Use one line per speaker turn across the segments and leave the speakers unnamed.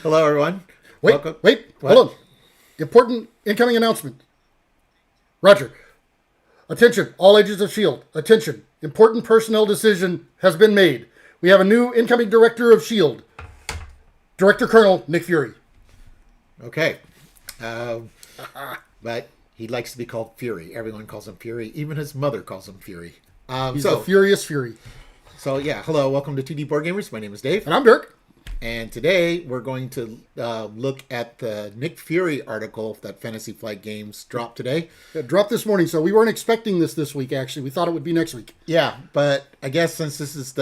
Hello, everyone.
Wait,
Welcome.
wait,
What?
hold on. Important incoming announcement. Roger. Attention, all agents of S.H.I.E.L.D. Attention. Important personnel decision has been made. We have a new incoming director of S.H.I.E.L.D. Director Colonel Nick Fury.
Okay. Um, but he likes to be called Fury. Everyone calls him Fury. Even his mother calls him Fury.
He's a furious Fury.
Hello. Welcome to 2D Board Gamers. My name is Dave.
And I'm Dirk.
And today we're going to look at the Nick Fury article that Fantasy Flight Games dropped today.
It dropped this morning, so we weren't expecting this week, actually. We thought it would be next week.
Yeah, but I guess since this is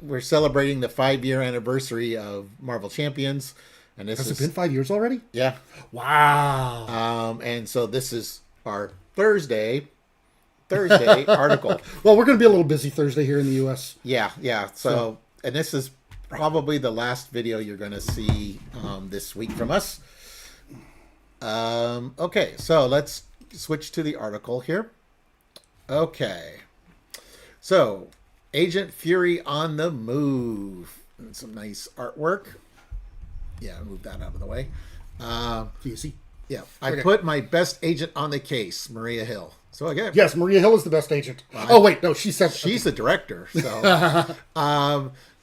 we're celebrating the 5-year anniversary of Marvel Champions. And this
Has it been 5 years already?
Yeah.
Wow.
And so this is our Thursday article.
Well, we're going to be a little busy Thursday here in the U.S.
Yeah. So, and this is probably the last video you're going to see this week from us. Okay, so let's switch to the article here. Okay. So, Agent Fury on the move. And some nice artwork. Yeah, move that out of the way.
Easy.
Yeah, I put my best agent on the case, Maria Hill. So again,
Yes, Maria Hill is the best agent. Oh, wait, no, she said
she's the director. So,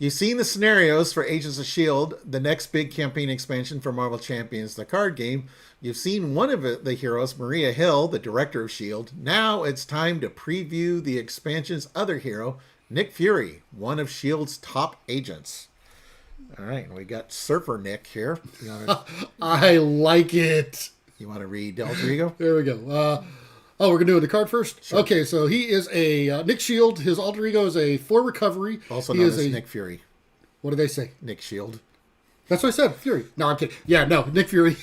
you've seen the scenarios for Agents of S.H.I.E.L.D., the next big campaign expansion for Marvel Champions, the card game. You've seen one of the heroes, Maria Hill, the director of S.H.I.E.L.D. Now it's time to preview the expansion's other hero, Nick Fury, one of S.H.I.E.L.D.'s top agents. All right, we got Surfer Nick here.
I like it.
You want to read Alter Ego?
There we go. We're going to do the card first? Sure. Okay, so he is a Nick S.H.I.E.L.D. His alter ego is a for recovery.
Also known as Nick Fury.
What did they say?
Nick S.H.I.E.L.D.
That's what I said, Fury. No, I'm kidding. Yeah, no, Nick Fury.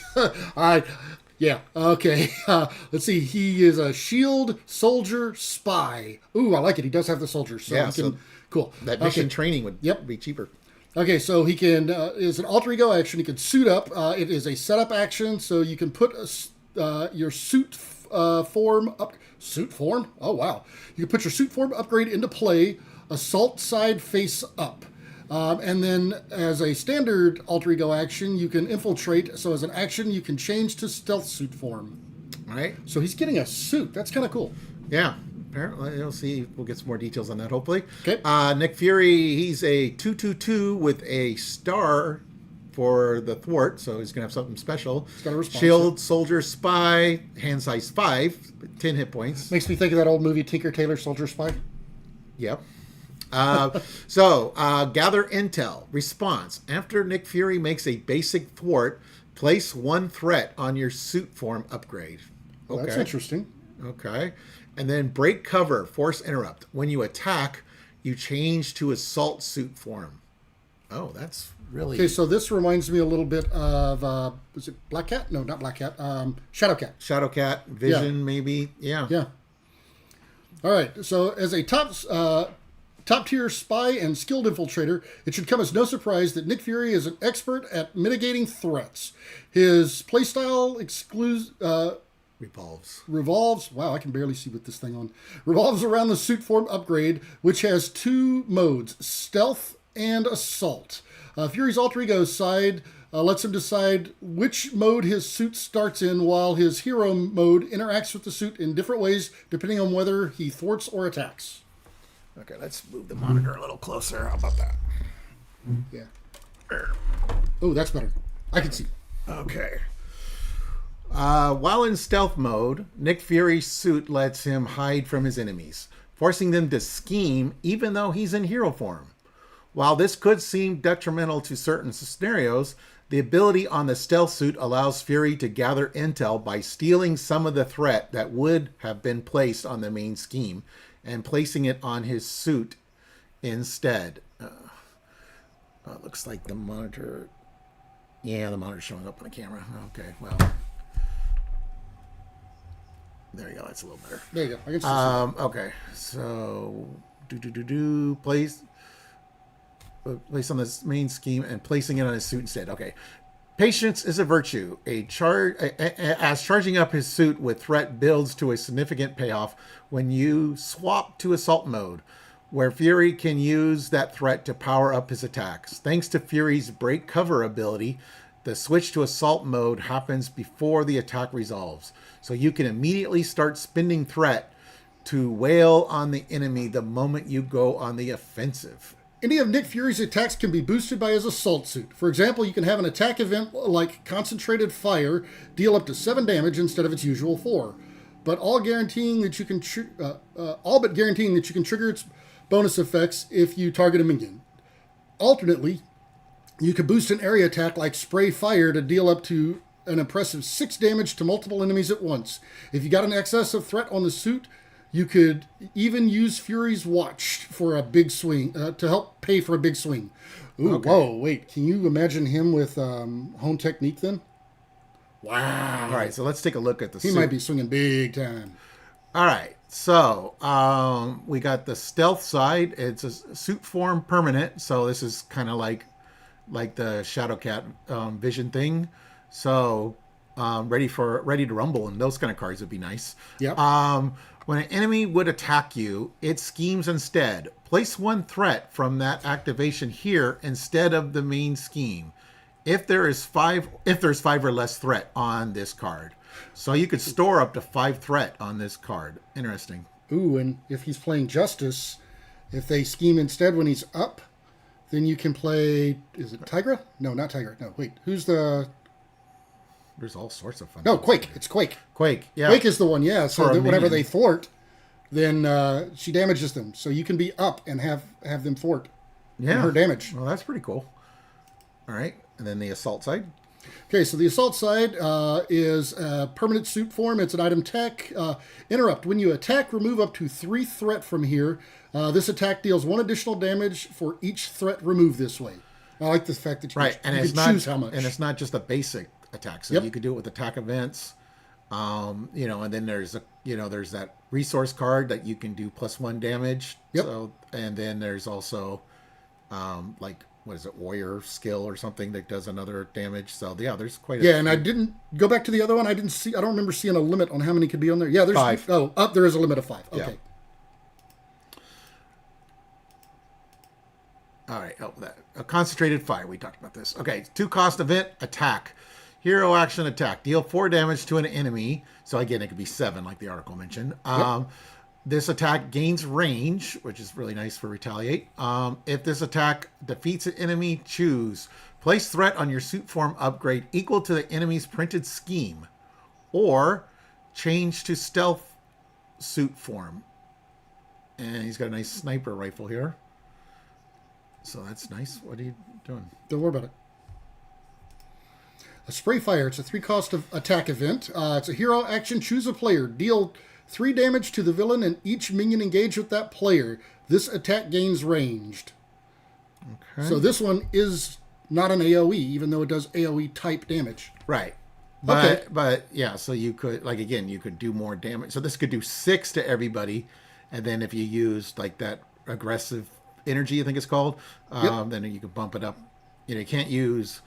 Yeah, okay. Let's see. He is a S.H.I.E.L.D. soldier spy. Ooh, I like it. He does have the soldiers. So
yeah,
cool.
That mission training would be cheaper.
Okay, so he can, is an alter ego action. He can suit up. It is a setup action, so you can put your suit form up. Suit form? Oh, wow. You can put your suit form upgrade into play, assault side face up. And then as a standard alter ego action, you can infiltrate. So as an action, you can change to stealth suit form.
All right.
So he's getting a suit. That's kind of cool.
Yeah. Apparently, you'll see. We'll get some more details on that, hopefully.
Okay.
Nick Fury, he's a 2/2/2 with a star for the thwart, so he's going to have something special.
He's got a response.
S.H.I.E.L.D. Soldier Spy, hand size 5, 10 hit points.
Makes me think of that old movie, Tinker Tailor Soldier Spy.
Yep. Gather intel. Response. After Nick Fury makes a basic thwart, place one threat on your suit form upgrade.
Okay. That's interesting.
Okay. And then break cover, force interrupt. When you attack, you change to assault suit form. Oh, that's really...
Okay, so this reminds me a little bit of, was it Black Cat? No, not Black Cat. Shadow Cat.
Shadow Cat, Vision, maybe. Yeah.
Yeah. All right, so as a top-tier spy and skilled infiltrator, it should come as no surprise that Nick Fury is an expert at mitigating threats. His playstyle revolves. Wow, I can barely see with this thing on. Revolves around the suit form upgrade, which has two modes, stealth and assault. Fury's alter ego side lets him decide which mode his suit starts in, while his hero mode interacts with the suit in different ways depending on whether he thwarts or attacks.
Okay, let's move the monitor a little closer. How about that?
Yeah. Oh, that's better. I can see.
Okay. While in stealth mode, Nick Fury's suit lets him hide from his enemies, forcing them to scheme even though he's in hero form. While this could seem detrimental to certain scenarios, the ability on the stealth suit allows Fury to gather intel by stealing some of the threat that would have been placed on the main scheme and placing it on his suit instead. It looks like the monitor... Yeah, the monitor's showing up on the camera. Okay, well... There you go. That's a little better.
There you go. I can see
okay, so... Place on this main scheme and placing it on his suit instead. Okay. Patience is a virtue. As charging up his suit with threat builds to a significant payoff when you swap to assault mode. where Fury can use that threat to power up his attacks. Thanks to Fury's break cover ability, the switch to assault mode happens before the attack resolves. So you can immediately start spending threat to wail on the enemy the moment you go on the offensive.
Any of Nick Fury's attacks can be boosted by his assault suit. For example, you can have an attack event like Concentrated Fire deal up to 7 damage instead of its usual 4, but all but guaranteeing that you can trigger its bonus effects if you target a minion. Alternately, you could boost an area attack like Spray Fire to deal up to an impressive 6 damage to multiple enemies at once. If you got an excess of threat on the suit, you could even use Fury's Watch for a big swing, to help pay for a big swing. Ooh, okay. Whoa, wait. Can you imagine him with Home Technique then? Wow.
All right, so let's take a look at the suit.
He might be swinging big time.
All right, so we got the stealth side. It's a suit form permanent, so this is kind of like the Shadowcat vision thing. So ready to rumble, and those kind of cards would be nice.
Yep.
When an enemy would attack you, it schemes instead. Place 1 threat from that activation here instead of the main scheme. If there's 5 or less threat on this card. So you could store up to 5 threat on this card. Interesting.
Ooh, and if he's playing Justice, if they scheme instead when he's up, then you can play, is it Tigra? No, not Tigra. No, wait. Who's the...
There's all sorts of fun.
No, Quake. It's Quake.
Quake, yeah.
Quake is the one, yeah. So that whenever they thwart, then she damages them. So you can be up and have them thwart.
Yeah.
Her damage.
Well, that's pretty cool. All right. And then the assault side.
Okay, so the assault side is a permanent suit form. It's an item tech. Interrupt. When you attack, remove up to 3 threat from here. This attack deals 1 additional damage for each threat removed this way. I like the fact that you can choose how much.
And it's not just a basic attack. So
Yep.
you could do it with attack events. And then there's that resource card that you can do +1 damage.
Yep.
So, and then there's also what is it, warrior skill or something that does another damage. So yeah, there's quite a
few. And I didn't go back to the other one. I don't remember seeing a limit on how many could be on there. Yeah, there's
5.
There is a limit of 5. Okay.
Yeah. All right. A concentrated fire. We talked about this. Okay. 2 cost event attack. Hero action attack. Deal 4 damage to an enemy. So again, it could be 7, like the article mentioned.
Yep.
This attack gains range, which is really nice for retaliate. If this attack defeats an enemy, choose place threat on your suit form upgrade equal to the enemy's printed scheme, or change to stealth suit form. And he's got a nice sniper rifle here. So that's nice. What are you doing?
Don't worry about it. A Spray Fire. It's a 3 cost of attack event. It's a hero action. Choose a player. Deal 3 damage to the villain and each minion engaged with that player. This attack gains ranged.
Okay.
So this one is not an AoE, even though it does AoE type damage.
Right. But yeah, so you could, you could do more damage. So this could do 6 to everybody. And then if you use that aggressive energy, I think it's called, then you can bump it up. You can't use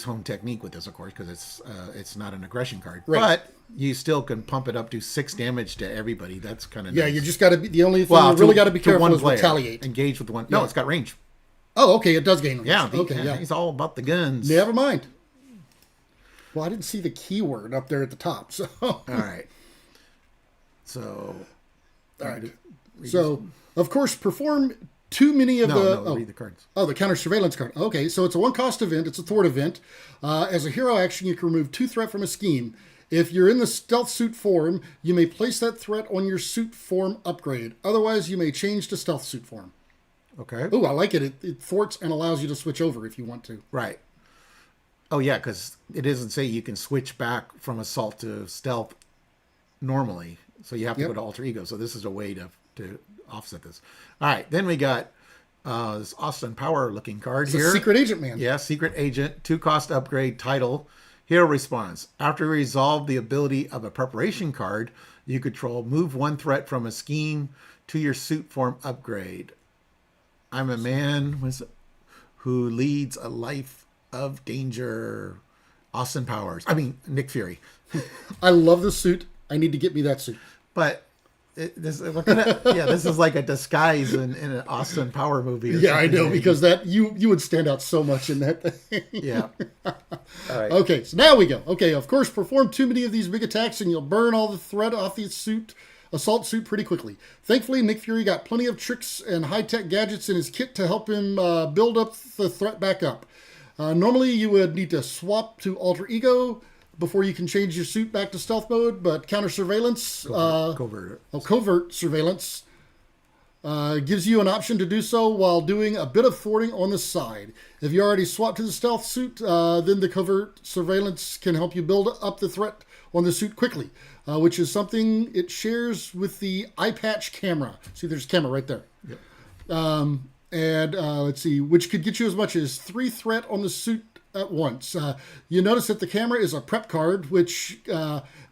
Home Technique with this, of course, because it's not an aggression card.
Right.
But you still can pump it up to 6 damage to everybody. That's kind of
nice.
You
just got to be the only thing you really got to be careful is retaliate.
Engage with the one. No, it's got range.
Oh, okay, it does gain range.
Yeah, he's all about the guns.
Never mind. Well, I didn't see the keyword up there at the top. So
all right. So
of course, perform too many of
read the cards.
Oh, the counter surveillance card. Okay, so it's a 1 cost event. It's a thwart event. As a hero action, you can remove 2 threat from a scheme. If you're in the stealth suit form, you may place that threat on your suit form upgrade. Otherwise, you may change to stealth suit form.
Okay.
Oh, I like it. It thwarts and allows you to switch over if you want to.
Right. Oh, yeah, because it doesn't say you can switch back from assault to stealth normally. So you have to go to alter ego. So this is a way to offset this. All right. Then we got this Austin Power looking card here.
Secret Agent Man.
Yeah, Secret Agent. 2 cost upgrade title. Hero response. After you resolve the ability of a preparation card, you control move 1 threat from a scheme to your suit form upgrade. I'm a man who leads a life of danger. Austin Powers. Nick Fury.
I love the suit. I need to get me that suit.
But This is like a disguise in an Austin Power movie. Or
Yeah, I
something,
know,
maybe.
because that you would stand out so much in that thing.
Yeah. All right.
Okay, so now we go. Okay, of course, perform too many of these big attacks and you'll burn all the threat off the assault suit pretty quickly. Thankfully, Nick Fury got plenty of tricks and high-tech gadgets in his kit to help him build up the threat back up. Normally, you would need to swap to alter ego before you can change your suit back to stealth mode, but counter surveillance, covert surveillance, gives you an option to do so while doing a bit of thwarting on the side. If you already swapped to the stealth suit, then the covert surveillance can help you build up the threat on the suit quickly, which is something it shares with the eye patch camera. See, there's a camera right there.
Yep.
Let's see, which could get you as much as 3 threat on the suit at once. You notice that the camera is a prep card, which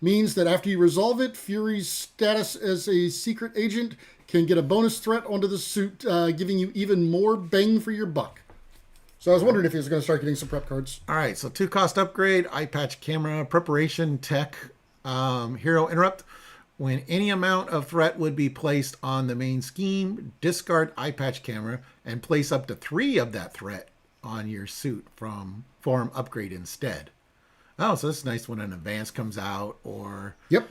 means that after you resolve it, Fury's status as a secret agent can get a bonus threat onto the suit, giving you even more bang for your buck. So I was wondering if he was going to start getting some prep cards.
All right, so 2 cost upgrade, eye patch camera, preparation tech, hero interrupt. When any amount of threat would be placed on the main scheme, discard eye patch camera and place up to 3 of that threat on your suit from form upgrade instead. Oh, so this is nice when an advance comes out, or this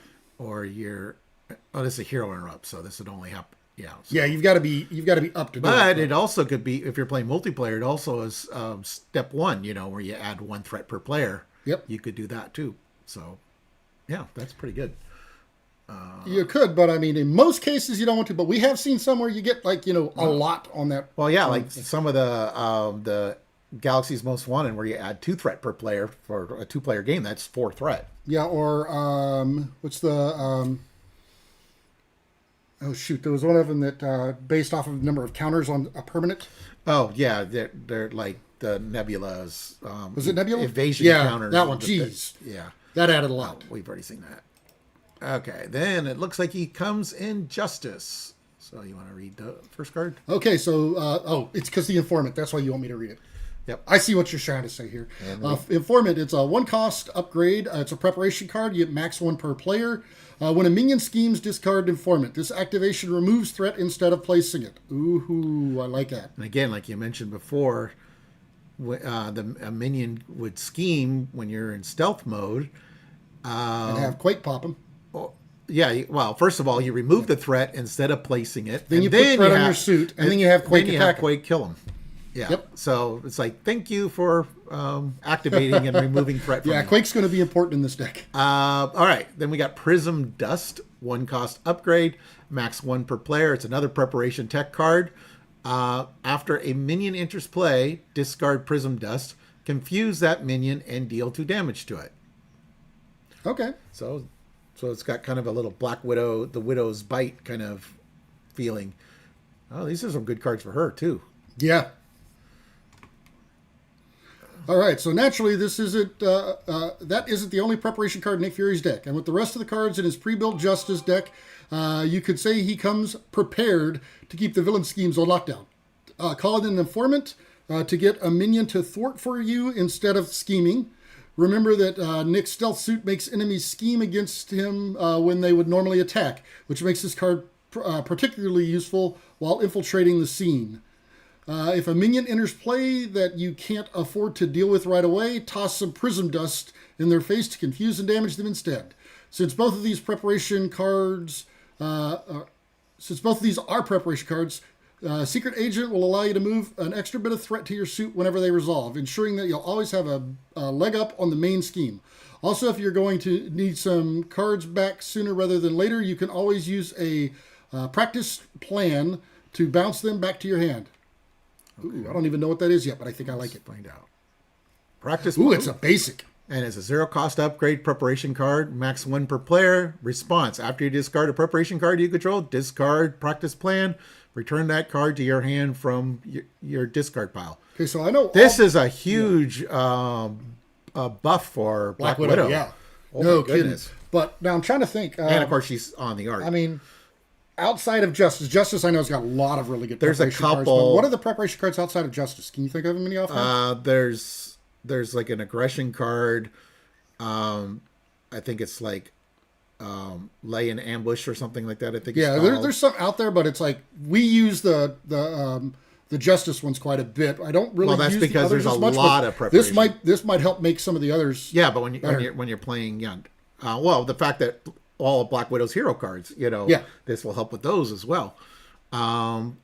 is a hero interrupt, so this would only happen. Yeah, so.
Yeah, you've got to be up to date.
But it also could be, if you're playing multiplayer, it also is step 1, where you add 1 threat per player.
Yep,
you could do that too. So, yeah, that's pretty good.
You could, but I mean, in most cases you don't want to. But we have seen some where you get a lot on that.
Well, yeah, like some of the Galaxy's Most Wanted, where you add 2 threat per player for a 2-player game. That's 4 threat.
Yeah, or what's the oh shoot, there was one of them that based off of the number of counters on a permanent.
Oh yeah, they're like the Nebula's.
Was it Nebula?
Evasion counters.
That one. Jeez.
Yeah,
that added a lot.
We've already seen that. Okay, then it looks like he comes in Justice. So you want to read the first card?
Okay, so it's because the Informant. That's why you want me to read it.
Yep.
I see what you're trying to say here. Informant, it's a 1 cost upgrade. It's a preparation card. You get max 1 per player. When a minion schemes, discard Informant. This activation removes threat instead of placing it. Ooh, I like that.
And again, like you mentioned before, a minion would scheme when you're in stealth mode.
And have Quake pop him.
Yeah, well, first of all, you remove the threat instead of placing it.
Then you put threat on your suit, and then you have Quake attack.
Quake kill him. Yeah.
Yep.
So it's like, thank you for activating and removing threat from
Yeah,
me.
Quake's going to be important in this deck.
All right. Then we got Prism Dust, 1 cost upgrade, max 1 per player. It's another preparation tech card. After a minion enters play, discard Prism Dust, confuse that minion, and deal 2 damage to it.
Okay.
So it's got kind of a little Black Widow, the Widow's Bite kind of feeling. Oh, these are some good cards for her, too.
Yeah. All right, so naturally, this isn't that isn't the only preparation card in Nick Fury's deck. And with the rest of the cards in his pre-built Justice deck, you could say he comes prepared to keep the villain schemes on lockdown. Call in an Informant to get a minion to thwart for you instead of scheming. Remember that Nick's stealth suit makes enemies scheme against him when they would normally attack, which makes this card particularly useful while infiltrating the scene. If a minion enters play that you can't afford to deal with right away, toss some Prism Dust in their face to confuse and damage them instead. Since both of these preparation cards, are preparation cards, Secret Agent will allow you to move an extra bit of threat to your suit whenever they resolve, ensuring that you'll always have a leg up on the main scheme. Also, if you're going to need some cards back sooner rather than later, you can always use a practice plan to bounce them back to your hand. Okay. Ooh, I don't even know what that is yet, but I think I like it.
Find out. Practice.
Ooh, it's a basic.
And it's a 0 cost upgrade preparation card, max 1 per player. Response: after you discard a preparation card you control, discard practice plan. Return that card to your hand from your discard pile.
Okay, so I know
this is a huge buff for Black Widow.
Yeah,
oh,
no
goodness.
Kidding. But now I'm trying to think.
And of course, she's on the art.
I mean, outside of Justice I know has got a lot of really good.
There's a
preparation
couple.
Cards, but what are the preparation cards outside of Justice? Can you think of them any offhand?
There's like an aggression card. I think it's like lay in ambush or something like that. I think.
Yeah,
it's called.
there's some out there, but it's like we use the Justice ones quite a bit. I don't really.
Well, that's
use
because
the others
there's a
as much,
lot
but
of preparation.
This might help make some of the others.
Yeah, but
better.
when you're playing, yeah, well, the fact that all of Black Widow's hero cards,
Yeah.
this will help with those as well. And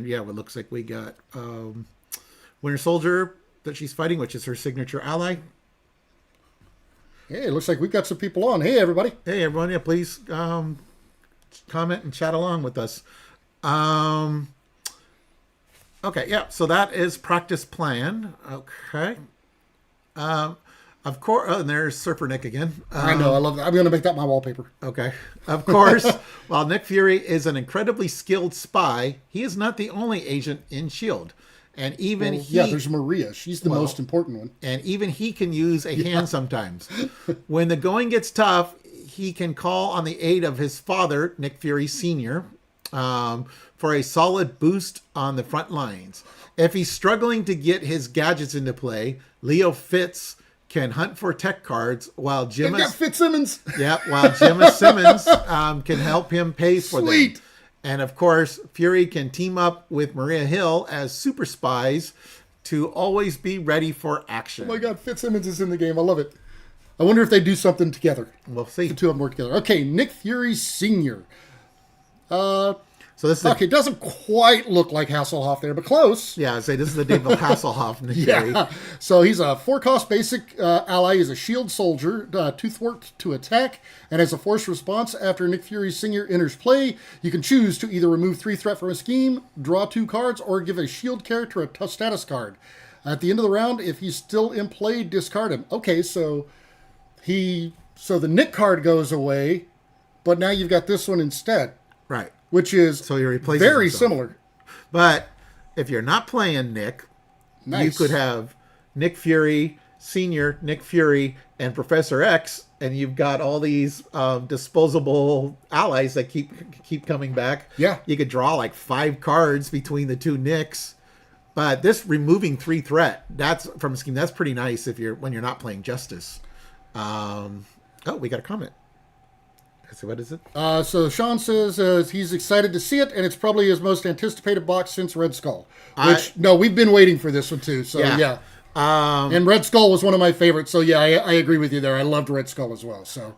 yeah, it looks like we got Winter Soldier that she's fighting, which is her signature ally.
Hey, it looks like we've got some people on. Hey, everybody.
Hey, everyone, yeah, please comment and chat along with us. Okay, yeah, so that is practice plan. Okay. Of course, and there's Surfer Nick again.
I know, I love that. I'm going to make that my wallpaper.
Okay. Of course, while Nick Fury is an incredibly skilled spy, he is not the only agent in S.H.I.E.L.D. And even
Yeah, there's Maria. She's the most important one.
And even he can use a hand sometimes. When the going gets tough, he can call on the aid of his father, Nick Fury Sr., for a solid boost on the front lines. If he's struggling to get his gadgets into play, Leo Fitz can hunt for tech cards while
They've got
Gemma
Fitzsimmons.
Simmons can help him pay for
Sweet.
them. And of course, Fury can team up with Maria Hill as super spies to always be ready for action.
Oh my God, Fitzsimmons is in the game. I love it. I wonder if they do something together.
We'll see.
The two of them work together. Okay, Nick Fury Sr.
So this is
Okay, it doesn't quite look like Hasselhoff there, but close.
I'd say this is the David Hasselhoff Nick Fury.
Yeah. So he's a 4-cost basic ally. He's a shield soldier, 2 thwart to attack, and as a force response, after Nick Fury Sr. enters play, you can choose to either remove 3 threat from a scheme, draw 2 cards, or give a shield character a tough status card. At the end of the round, if he's still in play, discard him. Okay, so the Nick card goes away, but now you've got this one instead.
Right.
Which is
So he replaces
very
himself.
similar.
But if you're not playing Nick,
Nice.
you could have Nick Fury, Senior, Nick Fury, and Professor X, and you've got all these disposable allies that keep coming back.
Yeah.
You could draw like 5 cards between the 2 Nicks. But this removing 3 threat, that's from a scheme, that's pretty nice when you're not playing Justice. We got a comment. So what is it?
So Sean says he's excited to see it, and it's probably his most anticipated box since Red Skull. No, we've been waiting for this one too. So yeah. And Red Skull was one of my favorites. So yeah, I agree with you there. I loved Red Skull as well. So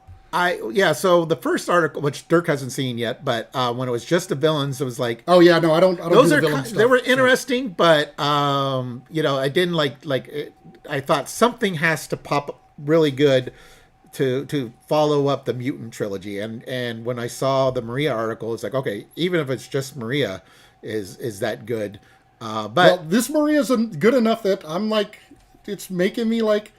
So the first article, which Dirk hasn't seen yet, but when it was just the villains, it was like,
oh yeah, no, I don't.
Those
do
are
the villain stuff,
they were interesting, but I didn't like it. I thought something has to pop up really good to follow up the Mutant trilogy, and when I saw the Maria article, it's like, okay, even if it's just Maria, is that good? But
this Maria's good enough that I'm like, it's making me like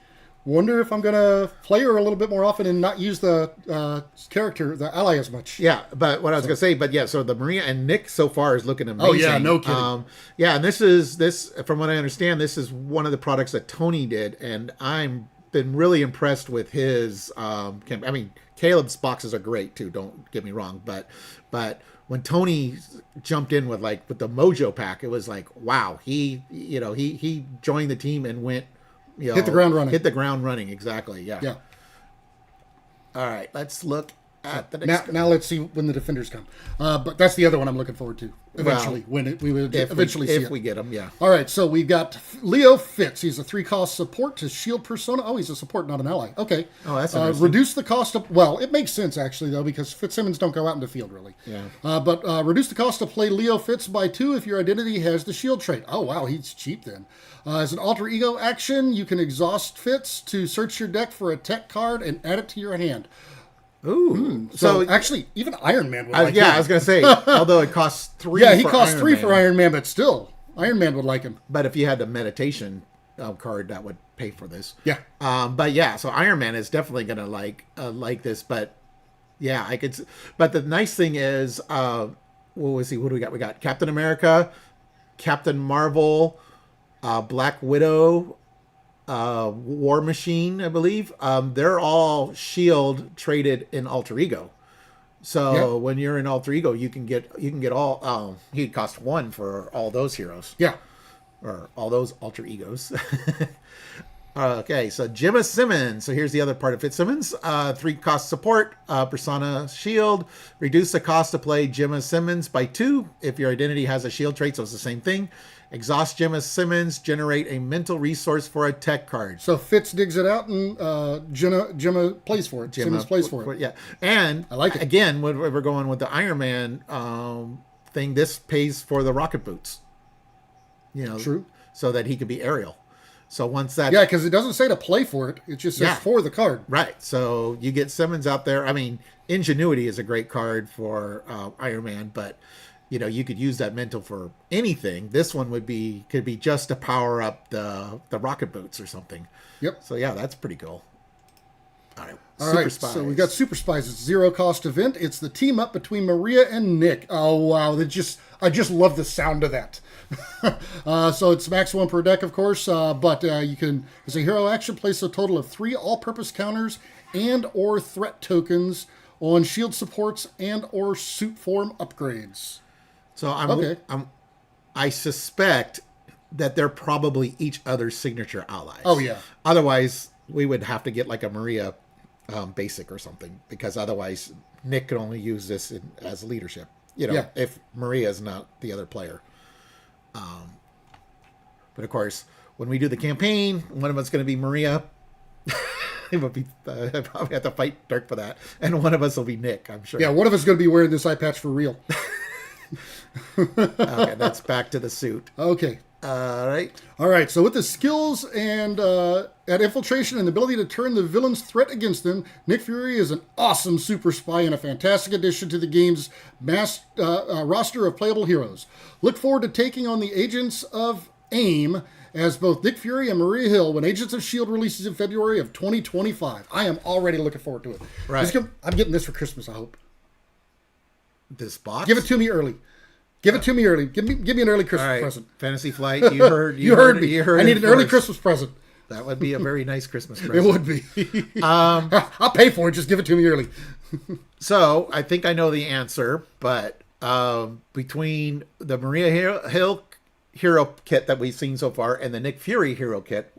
wonder if I'm gonna play her a little bit more often and not use the the ally as much.
Yeah, but what I was gonna say, so the Maria and Nick so far is looking amazing.
Oh yeah, no kidding.
And this from what I understand, this is one of the products that Tony did, and I'm been really impressed with his. Caleb's boxes are great too. Don't get me wrong, but when Tony jumped in with the Mojo pack, it was like, wow, he joined the team and went.
Hit the ground running.
Hit the ground running, exactly. Yeah.
Yeah.
All right, let's look at the next.
Now let's see when the Defenders come. But that's the other one I'm looking forward to eventually.
If we get them, yeah.
All right, so we've got Leo Fitz. He's a 3-cost support to shield persona. Oh, he's a support, not an ally. Okay.
Oh, that's interesting.
Reduce the cost of. Well, it makes sense actually though because Fitzsimmons don't go out in the field really.
Yeah.
But reduce the cost to play Leo Fitz by 2 if your identity has the shield trait. Oh wow, he's cheap then. As an alter ego action, you can exhaust Fitz to search your deck for a tech card and add it to your hand.
Ooh.
So actually, even Iron Man would like him.
I was going to say, although it costs 3
Yeah, he
for
costs
Iron
3
Man.
for Iron Man, but still, Iron Man would like him.
But if you had the meditation card, that would pay for this.
Yeah.
So Iron Man is definitely going to like this. But yeah, I could. But the nice thing is, what was he? What do we got? We got Captain America, Captain Marvel, Black Widow, War Machine, I believe. They're all S.H.I.E.L.D. traded in alter ego. So when you're in alter ego, you can get all. He'd cost 1 for all those heroes.
Yeah.
Or all those alter egos. Okay, so Gemma Simmons. So here's the other part of Fitzsimmons. 3 cost support, Persona Shield. Reduce the cost to play Gemma Simmons by 2 if your identity has a shield trait, so it's the same thing. Exhaust Gemma Simmons. Generate a mental resource for a tech card.
So Fitz digs it out and Gemma plays for it. Simmons plays for it.
Yeah, and
I like it.
Again, when we're going with the Iron Man thing, this pays for the rocket boots.
True.
So that he could be aerial. So once that...
Yeah, because it doesn't say to play for it. It just says for the card.
Right. So you get Simmons out there. I mean, Ingenuity is a great card for Iron Man, but, you could use that mental for anything. This one could be just to power up the rocket boots or something.
Yep.
So, yeah, that's pretty cool. All
right.
Spies. So
we've got Super Spies. It's a 0-cost event. It's the team up between Maria and Nick. Oh, wow. I just love the sound of that. So it's max 1 per deck, of course, but you can, as a hero action, place a total of 3 all-purpose counters and or threat tokens on shield supports and or suit form upgrades.
So I suspect that they're probably each other's signature allies.
Oh, yeah.
Otherwise, we would have to get like a Maria basic or something, because otherwise Nick could only use this as leadership, if Maria is not the other player. But of course, when we do the campaign, one of us is going to be Maria. It would be I probably have to fight Dirk for that, and one of us will be Nick, I'm sure.
Yeah, one of us is going to be wearing this eye patch for real.
Okay, that's back to the suit.
Okay.
All
right. So with the skills and at infiltration and the ability to turn the villain's threat against them, Nick Fury is an awesome super spy and a fantastic addition to the game's roster of playable heroes. Look forward to taking on the Agents of AIM as both Nick Fury and Maria Hill when Agents of S.H.I.E.L.D. releases in February of 2025. I am already looking forward to it.
Right.
I'm getting this for Christmas, I hope.
This box?
Give it to me early. Give me an early Christmas present.
Fantasy Flight, you heard
me.
I
need an early Christmas present.
That would be a very nice Christmas present.
It would be. I'll pay for it. Just give it to me early.
So I think I know the answer, but between the Maria Hill hero kit that we've seen so far and the Nick Fury hero kit,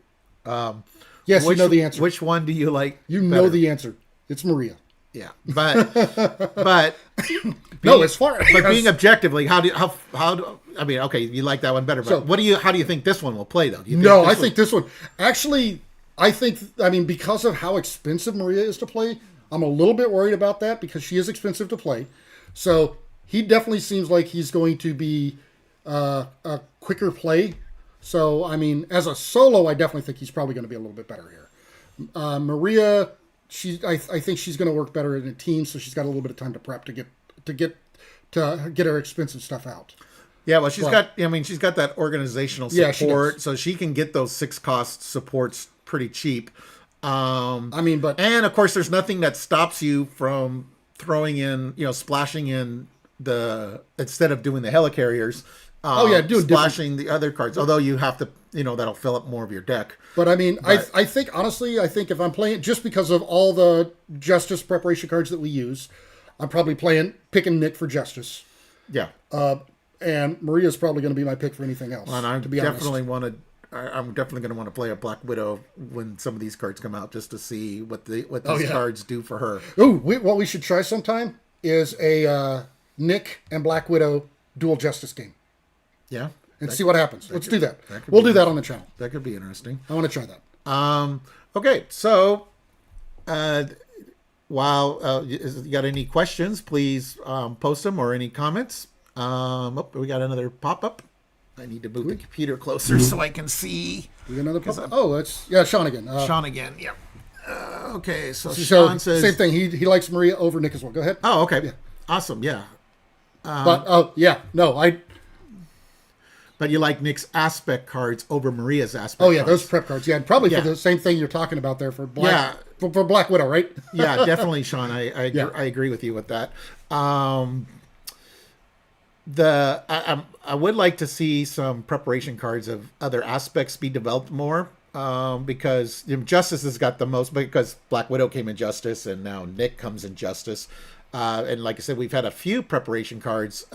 yes, you know the answer.
Which one do you like?
You know the answer. It's Maria.
Yeah, but being objectively, how do I mean? Okay, you like that one better, but how do you think this one will play though?
I think this one actually. Because of how expensive Maria is to play, I'm a little bit worried about that because she is expensive to play. So he definitely seems like he's going to be a quicker play. So as a solo, I definitely think he's probably going to be a little bit better here. Maria. I think she's going to work better in a team, so she's got a little bit of time to prep to get her expensive stuff out.
Yeah, well, she's got that organizational support, so she can get those 6-cost supports pretty cheap. And of course, there's nothing that stops you from throwing in, splashing in instead of doing the helicarriers. Splashing the other cards. Although you have to, that'll fill up more of your deck.
But I think honestly, if I'm playing just because of all the Justice preparation cards that we use, I'm probably picking Nick for Justice.
Yeah.
And Maria's probably going to be my pick for anything else.
And I'm definitely going to want to play a Black Widow when some of these cards come out, just to see what these cards do for her.
Ooh, what we should try sometime is a Nick and Black Widow dual Justice game.
Yeah.
And see what happens. Let's do that. We'll do that on the channel.
That could be interesting.
I want to try that.
Okay, so while you got any questions, please post them or any comments. We got another pop-up. I need to move the computer closer so I can see.
We got another pop-up? Oh, that's Sean again.
Sean again, yeah. Okay, so Sean says...
Same thing. He likes Maria over Nick as well. Go ahead.
Oh, okay.
Yeah.
Awesome, yeah. But you like Nick's aspect cards over Maria's aspect cards.
Those prep cards. Yeah, and probably for the same thing you're talking about there for Black for Black Widow, right?
Yeah, definitely, Sean. I agree with you with that. I would like to see some preparation cards of other aspects be developed more, because Justice has got the most, because Black Widow came in Justice and now Nick comes in Justice. And like I said, we've had a few preparation cards,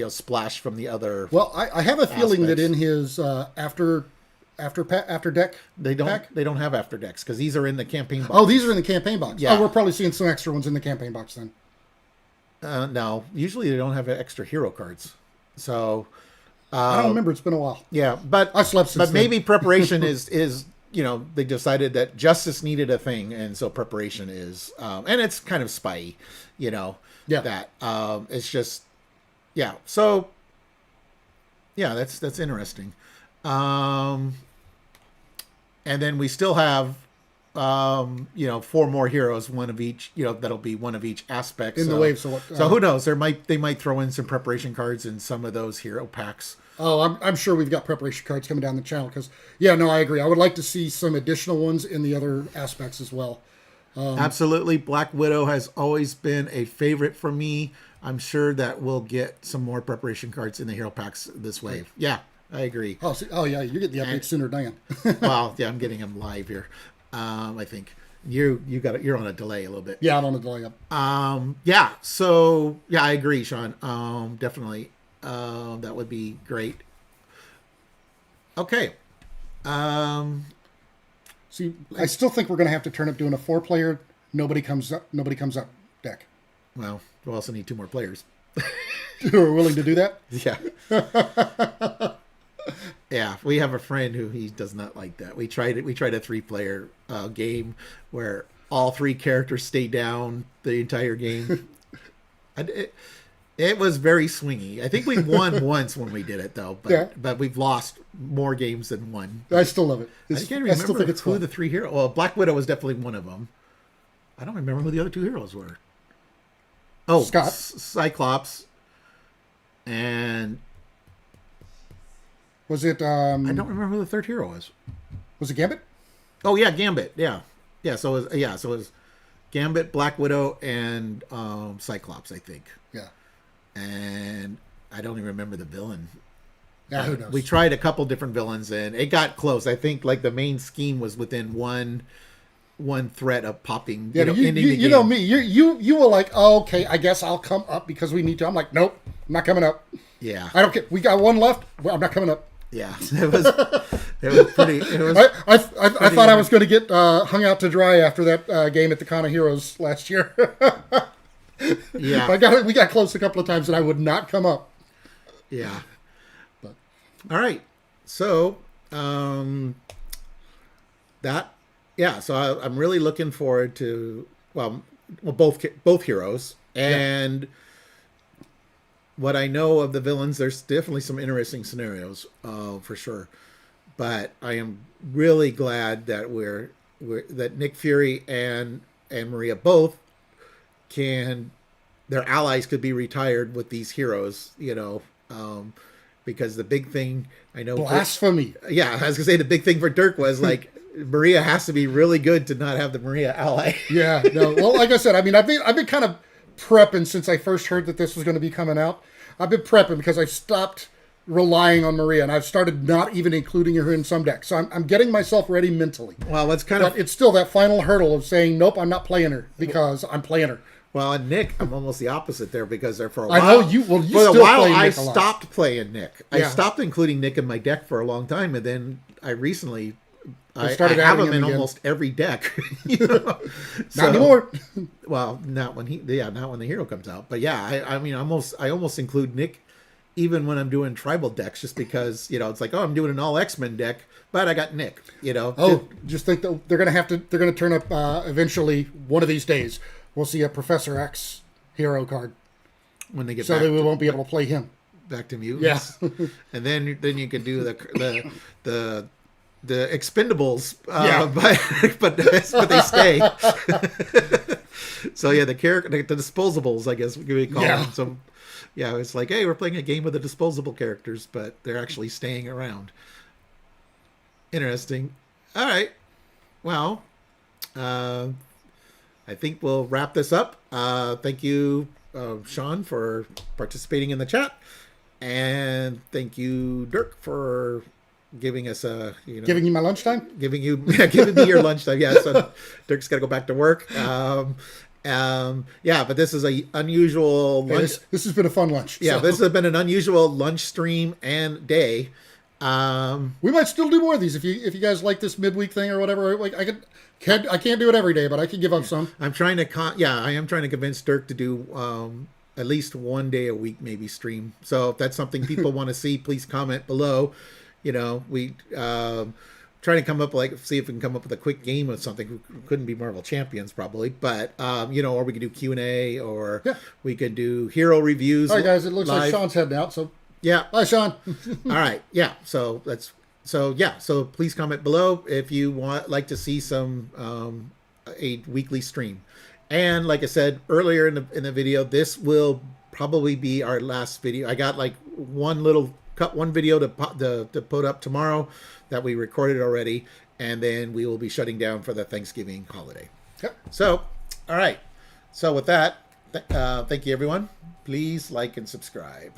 splash from the other.
Well, I have a feeling that in his after after deck.
They don't.
pack?
They don't have after decks because these are in the campaign box.
Oh, these are in the campaign box.
Yeah.
Oh, we're probably seeing some extra ones in the campaign box then.
No, usually they don't have extra hero cards. So
I don't remember. It's been a while.
yeah, but
I slept since
But
then.
maybe preparation is they decided that justice needed a thing, and so preparation is and it's kind of spy,
Yeah.
that it's just So yeah, that's interesting. And then we still have 4 more heroes, one of each, that'll be one of each aspect
In the wave, so
who knows, they might throw in some preparation cards in some of those hero packs.
Oh, I'm sure we've got preparation cards coming down the channel because, I agree. I would like to see some additional ones in the other aspects as well.
Absolutely. Black Widow has always been a favorite for me. I'm sure that we'll get some more preparation cards in the hero packs this wave. Yeah, I agree.
Oh yeah, you get the update sooner than
Well, yeah, I'm getting them live here. I think you're on a delay a little bit.
Yeah, I'm on the delay up.
So I agree, Sean. Definitely. That would be great. Okay.
See, I still think we're going to have to turn up doing a 4-player. Nobody comes up deck.
Well, we'll also need 2 more players.
Who are willing to do that?
Yeah. Yeah, we have a friend who he does not like that. We tried a 3-player game where all 3 characters stay down the entire game. It was very swingy. I think we won once when we did it, though. But we've lost more games than one.
I still love it.
I can't remember who the 3 heroes. Well, Black Widow was definitely one of them. I don't remember who the other 2 heroes were. Oh,
Scott,
Cyclops, and
was it?
I don't remember who the 3rd hero was.
Was it Gambit?
Oh yeah, Gambit. Yeah. So it was Gambit, Black Widow, and Cyclops, I think.
Yeah.
And I don't even remember the villain.
Yeah, who knows?
We tried a couple different villains, and it got close. I think like the main scheme was within one threat of popping.
Yeah, you know me. You were like, oh, okay, I guess I'll come up because we need to. I'm like, nope, I'm not coming up.
Yeah.
I don't care. We got 1 left. Well, I'm not coming up.
Yeah, it was pretty.
I thought I was going to get hung out to dry after that game at the Con of Heroes last year.
Yeah,
we got close a couple of times, and I would not come up.
Yeah. But all right, so So I'm really looking forward to both heroes, and what I know of the villains. There's definitely some interesting scenarios, for sure. But I am really glad that that Nick Fury and Maria both their allies could be retired with these heroes, because the big thing I know.
Blasphemy.
I was gonna say the big thing for Dirk was like Maria has to be really good to not have the Maria ally.
Yeah, no. Well, like I said, I mean, I've been kind of prepping since I first heard that this was going to be coming out. I've been prepping because I stopped relying on Maria, and I've started not even including her in some decks. So I'm getting myself ready mentally.
Well,
but it's still that final hurdle of saying, nope, I'm not playing her because I'm playing her.
Well, and Nick, I'm almost the opposite there because for a while,
I know you. Well, you
for
still
a while,
play
I
Nick a lot.
stopped playing Nick.
Yeah.
I stopped including Nick in my deck for a long time, and then I recently
started
I have
adding
him in
again.
almost every deck.
Not anymore.
Well, not when the hero comes out. But yeah, I mean, I almost include Nick even when I'm doing tribal decks, just because it's like, oh, I'm doing an all X-Men deck, but I got Nick.
Oh, just think that they're gonna turn up eventually one of these days. We'll see a Professor X hero card,
when they get
so
back
that we won't be able to play him.
back to mutants.
Yeah. And
then you could do the Expendables, but they stay. So yeah, the disposables, I guess we call them. So yeah, it's like, hey, we're playing a game with the disposable characters, but they're actually staying around. Interesting. All right. Well, I think we'll wrap this up. Thank you, Sean, for participating in the chat, and thank you, Dirk, for giving us
giving you my lunchtime,
giving me your lunchtime. Yeah, so Dirk's got to go back to work. But this is a unusual lunch.
This has been a fun lunch.
Yeah,
so.
This has been an unusual lunch stream and day.
We might still do more of these if you guys like this midweek thing or whatever. Like I can't do it every day, but I can give up some.
I'm trying to I am trying to convince Dirk to do at least one day a week, maybe stream. So if that's something people want to see, please comment below. You know, we trying to come up see if we can come up with a quick game of something. Couldn't be Marvel Champions probably, but you know, or we could do Q&A, or we could do hero reviews.
All right, guys, it looks
live.
like Sean's heading out. So
yeah,
bye, Sean.
All right, yeah. So so please comment below if you like to see some a weekly stream. And like I said earlier in the video, this will probably be our last video. I got like one video to put up tomorrow that we recorded already, and then we will be shutting down for the Thanksgiving holiday.
Yep.
So, all right. So with that, thank you everyone. Please like and subscribe.